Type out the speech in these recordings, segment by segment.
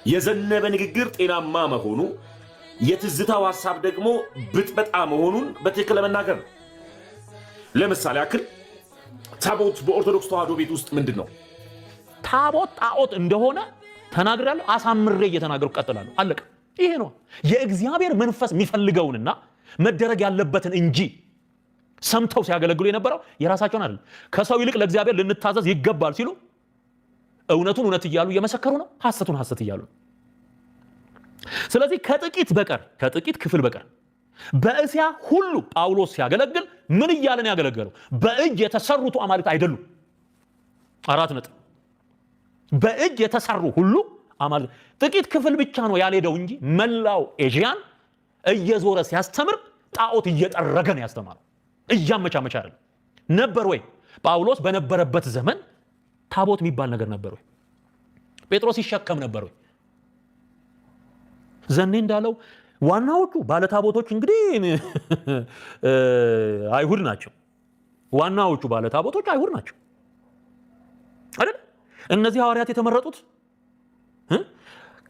የዘነበ ንግግር ጤናማ መሆኑ የትዝታው ሐሳብ ደግሞ ብጥበጣ መሆኑን በትክክል ለመናገር ነው። ለምሳሌ ያክል ታቦት በኦርቶዶክስ ተዋሕዶ ቤት ውስጥ ምንድን ነው? ታቦት ጣዖት እንደሆነ ተናግራለሁ፣ አሳምሬ እየተናገርኩ ቀጥላለሁ። አለቀ። ይሄ ነው የእግዚአብሔር መንፈስ የሚፈልገውንና መደረግ ያለበትን እንጂ ሰምተው ሲያገለግሉ የነበረው የራሳቸውን አይደለም። ከሰው ይልቅ ለእግዚአብሔር ልንታዘዝ ይገባል ሲሉ እውነቱን እውነት እያሉ እየመሰከሩ ነው፣ ሐሰቱን ሐሰት እያሉ ነው። ስለዚህ ከጥቂት ክፍል በቀር በእስያ ሁሉ ጳውሎስ ሲያገለግል ምን እያለ ነው ያገለገለው? በእጅ የተሰሩት አማልክት አይደሉም። 4 ነጥብ። በእጅ የተሰሩ ሁሉ አማልክት። ጥቂት ክፍል ብቻ ነው ያልሄደው እንጂ መላው ኤዥያን እየዞረ ሲያስተምር ጣዖት እየጠረገ ነው ያስተማረው። እያመቻመቻ አይደለም። ነበር ወይ ጳውሎስ በነበረበት ዘመን ታቦት የሚባል ነገር ነበር ወይ? ጴጥሮስ ይሸከም ነበር ወይ? ዘኔ እንዳለው ዋናዎቹ ባለታቦቶች እንግዲህ አይሁድ ናቸው። ዋናዎቹ ባለታቦቶች አይሁድ ናቸው አይደል? እነዚህ ሐዋርያት የተመረጡት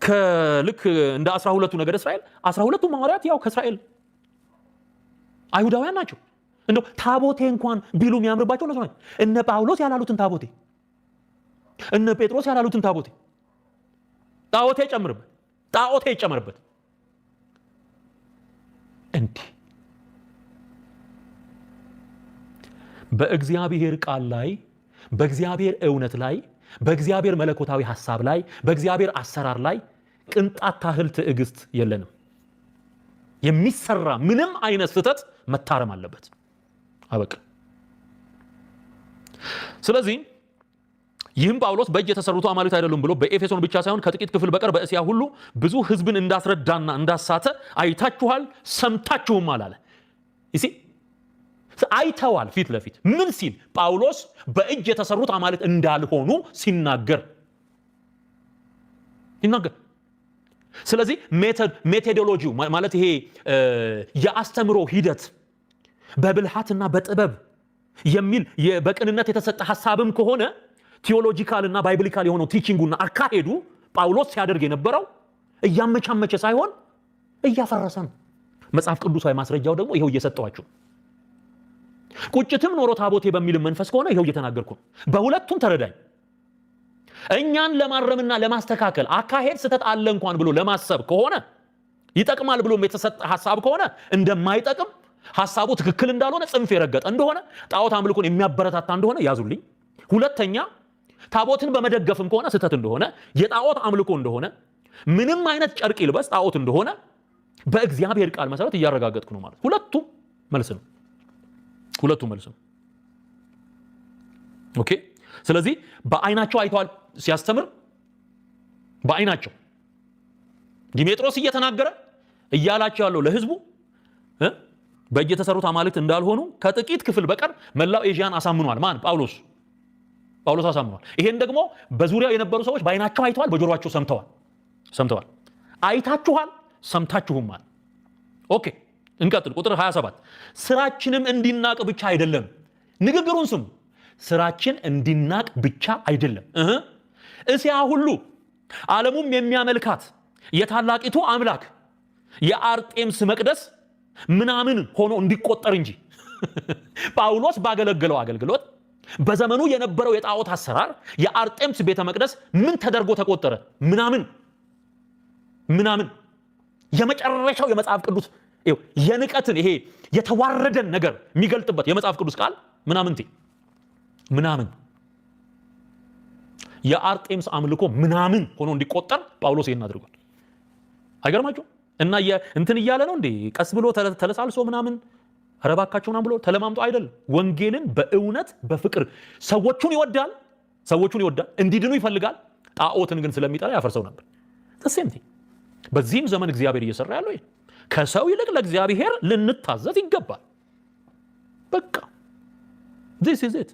ከልክ እንደ 12ቱ ነገደ እስራኤል 12ቱም ሐዋርያት ያው ከእስራኤል አይሁዳውያን ናቸው። እንደው ታቦቴ እንኳን ቢሉ የሚያምርባቸው ነው። እነ ጳውሎስ ያላሉትን ታቦቴ፣ እነ ጴጥሮስ ያላሉትን ታቦቴ፣ ጣዖቴ ይጨመርበት። እንዲህ በእግዚአብሔር ቃል ላይ፣ በእግዚአብሔር እውነት ላይ፣ በእግዚአብሔር መለኮታዊ ሐሳብ ላይ፣ በእግዚአብሔር አሰራር ላይ ቅንጣት ታህል ትዕግስት የለንም። የሚሰራ ምንም አይነት ስህተት መታረም አለበት። አበቃ። ስለዚህ ይህም ጳውሎስ በእጅ የተሰሩት አማልክት አይደሉም ብሎ በኤፌሶን ብቻ ሳይሆን ከጥቂት ክፍል በቀር በእስያ ሁሉ ብዙ ሕዝብን እንዳስረዳና እንዳሳተ አይታችኋል ሰምታችሁም አላለ። ይሲ አይተዋል ፊት ለፊት ምን ሲል? ጳውሎስ በእጅ የተሰሩት አማልክት እንዳልሆኑ ሲናገር። ስለዚህ ሜቶዶሎጂው ማለት ይሄ የአስተምሮ ሂደት በብልሃትና በጥበብ የሚል በቅንነት የተሰጠ ሐሳብም ከሆነ ቲዮሎጂካል እና ባይብሊካል የሆነው ቲቺንጉና አካሄዱ ጳውሎስ ሲያደርግ የነበረው እያመቻመቸ ሳይሆን እያፈረሰ ነው። መጽሐፍ ቅዱሳዊ ማስረጃው ደግሞ ይሄው እየሰጠዋችሁ። ቁጭትም ኖሮ ታቦቴ በሚልም መንፈስ ከሆነ ይሄው እየተናገርኩ ነው። በሁለቱም ተረዳኝ። እኛን ለማረምና ለማስተካከል አካሄድ ስተት አለ እንኳን ብሎ ለማሰብ ከሆነ ይጠቅማል ብሎም የተሰጠ ሐሳብ ከሆነ እንደማይጠቅም ሐሳቡ ትክክል እንዳልሆነ ጽንፍ የረገጠ እንደሆነ ጣዖት አምልኮን የሚያበረታታ እንደሆነ ያዙልኝ። ሁለተኛ ታቦትን በመደገፍም ከሆነ ስተት እንደሆነ የጣዖት አምልኮ እንደሆነ ምንም አይነት ጨርቅ ይልበስ ጣዖት እንደሆነ በእግዚአብሔር ቃል መሰረት እያረጋገጥኩ ነው ማለት። ሁለቱም መልስ ነው። ኦኬ። ስለዚህ በአይናቸው አይተዋል ሲያስተምር፣ በአይናቸው ዲሜጥሮስ እየተናገረ እያላቸው ያለው ለህዝቡ በእጅ የተሰሩት አማልክት እንዳልሆኑ ከጥቂት ክፍል በቀር መላው ኤዥያን አሳምኗል። ማን? ጳውሎስ አሳምኗል። ይሄን ደግሞ በዙሪያው የነበሩ ሰዎች በአይናቸው አይተዋል፣ በጆሮአቸው ሰምተዋል። አይታችኋል ሰምታችሁማል። ኦኬ እንቀጥል። ቁጥር 27 ስራችንም እንዲናቅ ብቻ አይደለም። ንግግሩን ስሙ። ስራችን እንዲናቅ ብቻ አይደለም። እስያ ሁሉ ዓለሙም የሚያመልካት የታላቂቱ አምላክ የአርጤምስ መቅደስ ምናምን ሆኖ እንዲቆጠር እንጂ ጳውሎስ ባገለገለው አገልግሎት በዘመኑ የነበረው የጣዖት አሰራር የአርጤምስ ቤተ መቅደስ ምን ተደርጎ ተቆጠረ? ምናምን የመጨረሻው የመጽሐፍ ቅዱስ የንቀትን ይሄ የተዋረደን ነገር የሚገልጥበት የመጽሐፍ ቅዱስ ቃል ምናምን የአርጤምስ አምልኮ ምናምን ሆኖ እንዲቆጠር ጳውሎስ ይሄን አድርጓል። አይገርማችሁ? እና እንትን እያለ ነው እንዴ ቀስ ብሎ ተለሳልሶ ምናምን አረባካቸው ምናምን ብሎ ተለማምጦ አይደለም። ወንጌልን በእውነት በፍቅር ሰዎቹን ይወዳል፣ እንዲድኑ ይፈልጋል። ጣዖትን ግን ስለሚጠላ ያፈርሰው ነበር። ተሰምቲ በዚህም ዘመን እግዚአብሔር እየሰራ ያለው ይሄ ከሰው ይልቅ ለእግዚአብሔር ልንታዘዝ ይገባል። በቃ this is it